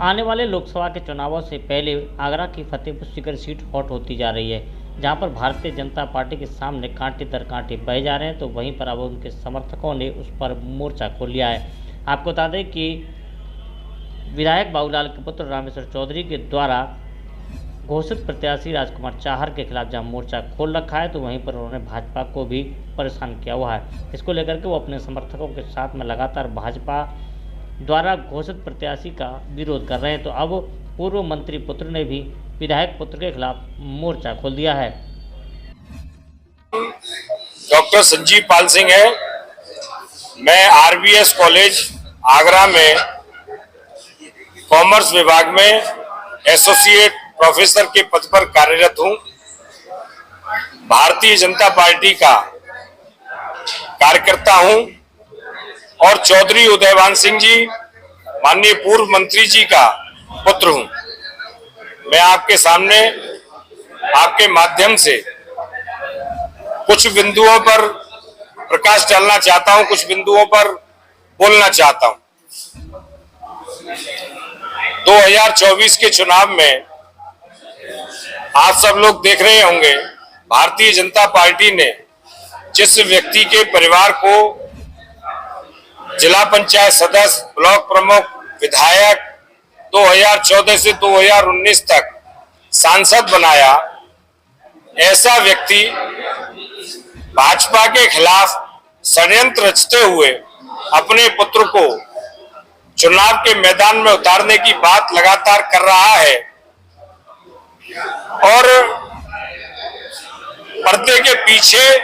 आने वाले लोकसभा के चुनावों से पहले आगरा की फतेहपुर सीकरी सीट हॉट होती जा रही है, जहां पर भारतीय जनता पार्टी के सामने कांटे दर कांटे बहे जा रहे हैं, तो वहीं पर अब उनके समर्थकों ने उस पर मोर्चा खोल लिया है। आपको बता दें कि विधायक बाबूलाल के पुत्र रामेश्वर चौधरी के द्वारा घोषित प्रत्याशी राजकुमार चाहर के खिलाफ जहां मोर्चा खोल रखा है, तो वहीं पर उन्होंने भाजपा को भी परेशान किया हुआ है। इसको लेकर के वो अपने समर्थकों के साथ में लगातार भाजपा द्वारा घोषित प्रत्याशी का विरोध कर रहे हैं। तो अब पूर्व मंत्री पुत्र ने भी विधायक पुत्र के खिलाफ मोर्चा खोल दिया है। डॉक्टर संजीव पाल सिंह है। मैं आरबीएस कॉलेज आगरा में कॉमर्स विभाग में एसोसिएट प्रोफेसर के पद पर कार्यरत हूं। भारतीय जनता पार्टी का कार्यकर्ता हूं और चौधरी उदयवान सिंह जी माननीय पूर्व मंत्री जी का पुत्र हूं। मैं आपके सामने आपके माध्यम से कुछ बिंदुओं पर प्रकाश डालना चाहता हूं, कुछ बिंदुओं पर बोलना चाहता हूं। 2024 के चुनाव में आप सब लोग देख रहे होंगे, भारतीय जनता पार्टी ने जिस व्यक्ति के परिवार को जिला पंचायत सदस्य, ब्लॉक प्रमुख, विधायक 2014 से 2019 तक सांसद बनाया, ऐसा व्यक्ति भाजपा के खिलाफ षड्यंत्र रचते हुए अपने पुत्र को चुनाव के मैदान में उतारने की बात लगातार कर रहा है और पर्दे के पीछे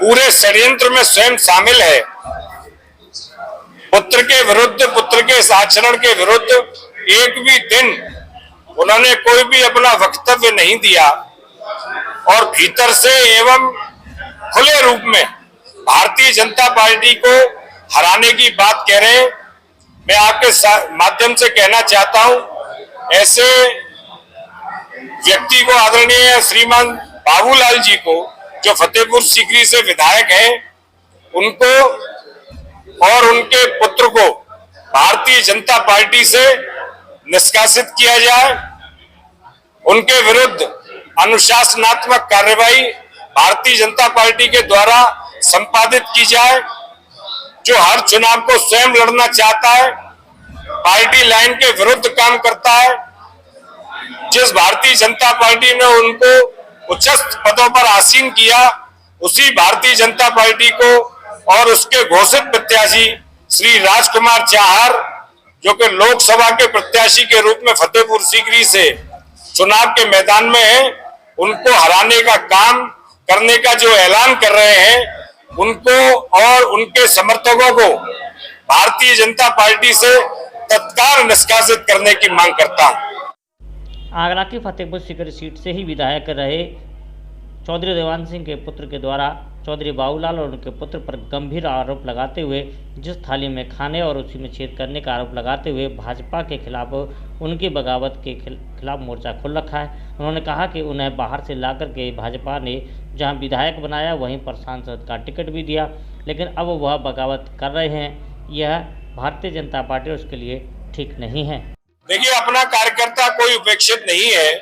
पूरे षड्यंत्र में स्वयं शामिल है। पुत्र के विरुद्ध, पुत्र के इस आचरण के विरुद्ध एक भी दिन उन्होंने कोई भी अपना वक्तव्य नहीं दिया और भीतर से एवं खुले रूप में भारतीय जनता पार्टी को हराने की बात कह रहे हैं। मैं आपके माध्यम से कहना चाहता हूं, ऐसे व्यक्ति को, आदरणीय श्रीमान बाबूलाल जी को, जो फतेहपुर सीकरी से विधायक हैं, उनको और उनके पुत्र को भारतीय जनता पार्टी से निष्कासित किया जाए। उनके विरुद्ध अनुशासनात्मक कार्रवाई भारतीय जनता पार्टी के द्वारा संपादित की जाए। जो हर चुनाव को स्वयं लड़ना चाहता है, पार्टी लाइन के विरुद्ध काम करता है, जिस भारतीय जनता पार्टी ने उनको उच्च पदों पर आसीन किया, उसी भारतीय जनता पार्टी को और उसके घोषित प्रत्याशी श्री राजकुमार चाहर, जो कि लोकसभा के प्रत्याशी के रूप में फतेहपुर सीकरी से चुनाव के मैदान में है, उनको हराने का काम करने का जो ऐलान कर रहे हैं, उनको और उनके समर्थकों को भारतीय जनता पार्टी से तत्काल निष्कासित करने की मांग करता हूं। आगरा की फतेहपुर सीकरी सीट से ही विधायक रहे चौधरी उदयवान सिंह के पुत्र के द्वारा चौधरी बाबूलाल और उनके पुत्र पर गंभीर आरोप लगाते हुए जिस थाली में खाने और उसी में छेद करने का आरोप लगाते हुए भाजपा के खिलाफ उनकी बगावत के खिलाफ मोर्चा खोल रखा है। उन्होंने कहा कि उन्हें बाहर से लाकर के भाजपा ने जहां विधायक बनाया, वहीं पर सांसद का टिकट भी दिया, लेकिन अब वह बगावत कर रहे हैं। यह भारतीय जनता पार्टी उसके लिए ठीक नहीं है। देखिए, अपना कार्यकर्ता कोई उपेक्षित नहीं है।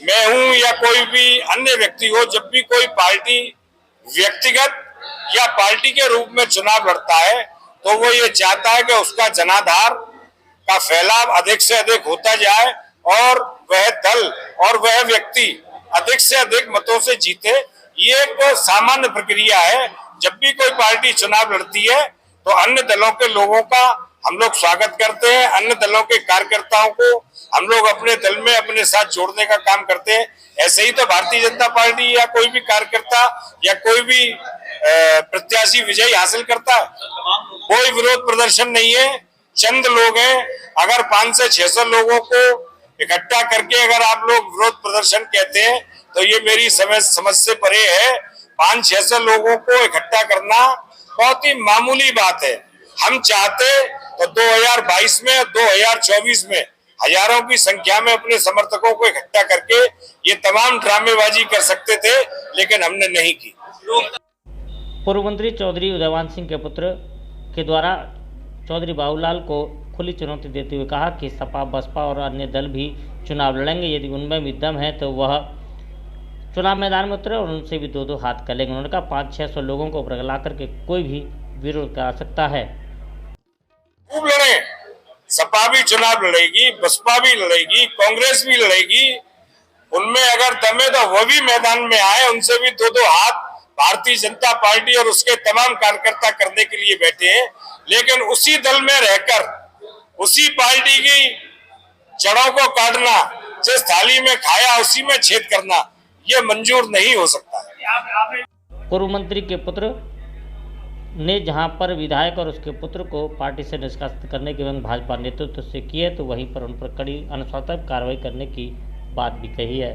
मैं हूं या कोई भी अन्य व्यक्ति हो, जब भी कोई पार्टी व्यक्तिगत या पार्टी के रूप में चुनाव लड़ता है, तो वो ये चाहता है कि उसका जनाधार का फैलाव अधिक से अधिक होता जाए और वह दल और वह व्यक्ति अधिक से अधिक मतों से जीते। ये एक सामान्य प्रक्रिया है। जब भी कोई पार्टी चुनाव लड़ती है, तो अन्य दलों के लोगों का हम लोग स्वागत करते हैं। अन्य दलों के कार्यकर्ताओं को हम लोग अपने दल में अपने साथ जोड़ने का काम करते हैं। ऐसे ही तो भारतीय जनता पार्टी या कोई भी कार्यकर्ता या कोई भी प्रत्याशी विजय हासिल करता है। कोई विरोध प्रदर्शन नहीं है, चंद लोग हैं। अगर 500 से 600 लोगों को इकट्ठा करके अगर आप लोग विरोध प्रदर्शन कहते हैं, तो ये मेरी समझ से परे है। 500-600 लोगों को इकट्ठा करना बहुत ही मामूली बात है। हम चाहते तो 2022 में, 2024 में हजारों की संख्या में अपने समर्थकों को इकट्ठा करके ये तमाम ड्रामेबाजी कर सकते थे, लेकिन हमने नहीं की। पूर्व मंत्री चौधरी उदयवान सिंह के पुत्र के द्वारा चौधरी बाबूलाल को खुली चुनौती देते हुए कहा कि सपा, बसपा और अन्य दल भी चुनाव लड़ेंगे। यदि उनमें भी दम है तो वह चुनाव मैदान में उतरे और उनसे भी दो हाथ कर लेंगे। उन्होंने कहा 500-600 लोगों को बुला करके कोई भी विरोध करा सकता है। खूब लड़े, सपा भी चुनाव लड़ेगी, बसपा भी लड़ेगी, कांग्रेस भी लड़ेगी। उनमें अगर दम है तो वो भी मैदान में आए, उनसे भी दो हाथ भारतीय जनता पार्टी और उसके तमाम कार्यकर्ता करने के लिए बैठे हैं। लेकिन उसी दल में रहकर उसी पार्टी की जड़ों को काटना, जिस थाली में खाया उसी में छेद करना, ये मंजूर नहीं हो सकता है। पूर्व मंत्री के पुत्र ने जहां पर विधायक और उसके पुत्र को पार्टी से निष्कासित करने की मांग भाजपा नेतृत्व से की है, तो वहीं पर उन पर कड़ी अनुशासनात्मक कार्रवाई करने की बात भी कही है।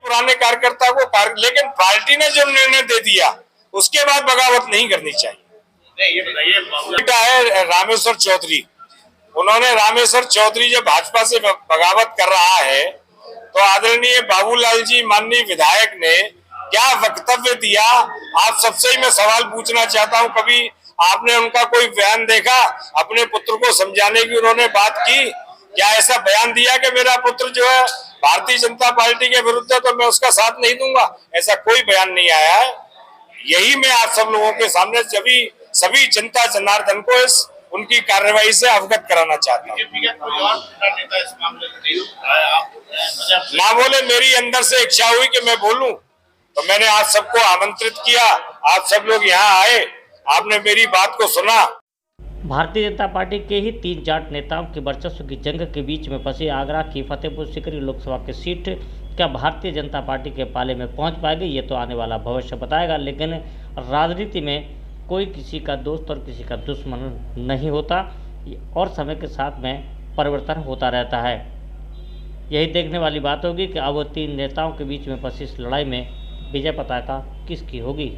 पुराने कार्यकर्ता को लेकिन पार्टी ने जो निर्णय दे दिया उसके बाद बगावत नहीं करनी चाहिए। ये बताइए, रामेश्वर चौधरी, उन्होंने रामेश्वर चौधरी जो भाजपा से बगावत कर रहा है, तो आदरणीय बाबूलाल जी माननीय विधायक ने क्या वक्तव्य दिया, आप सबसे ही मैं सवाल पूछना चाहता हूं। कभी आपने उनका कोई बयान देखा? अपने पुत्र को समझाने की उन्होंने बात की? क्या ऐसा बयान दिया कि मेरा पुत्र जो है भारतीय जनता पार्टी के विरुद्ध है तो मैं उसका साथ नहीं दूंगा? ऐसा कोई बयान नहीं आया है। यही मैं आप सब लोगों के सामने सभी जनता जनार्दन को उनकी कार्रवाई से अवगत कराना चाहता हूँ। ना बोले, मेरी अंदर से इच्छा हुई कि मैं बोलूं, तो मैंने आप सबको आमंत्रित किया, आप सब लोग यहाँ आए, आपने मेरी बात को सुना। भारतीय जनता पार्टी के ही 3 जाट नेताओं के वर्चस्व की जंग के बीच में फंसी आगरा की फतेहपुर सीकरी लोकसभा की सीट क्या भारतीय जनता पार्टी के पाले में पहुंच पाएगी, ये तो आने वाला भविष्य बताएगा। लेकिन राजनीति में कोई किसी का दोस्त और किसी का दुश्मन नहीं होता और समय के साथ में परिवर्तन होता रहता है। यही देखने वाली बात होगी कि अब 3 नेताओं के बीच में फंसी इस लड़ाई में विजय पताका किसकी होगी।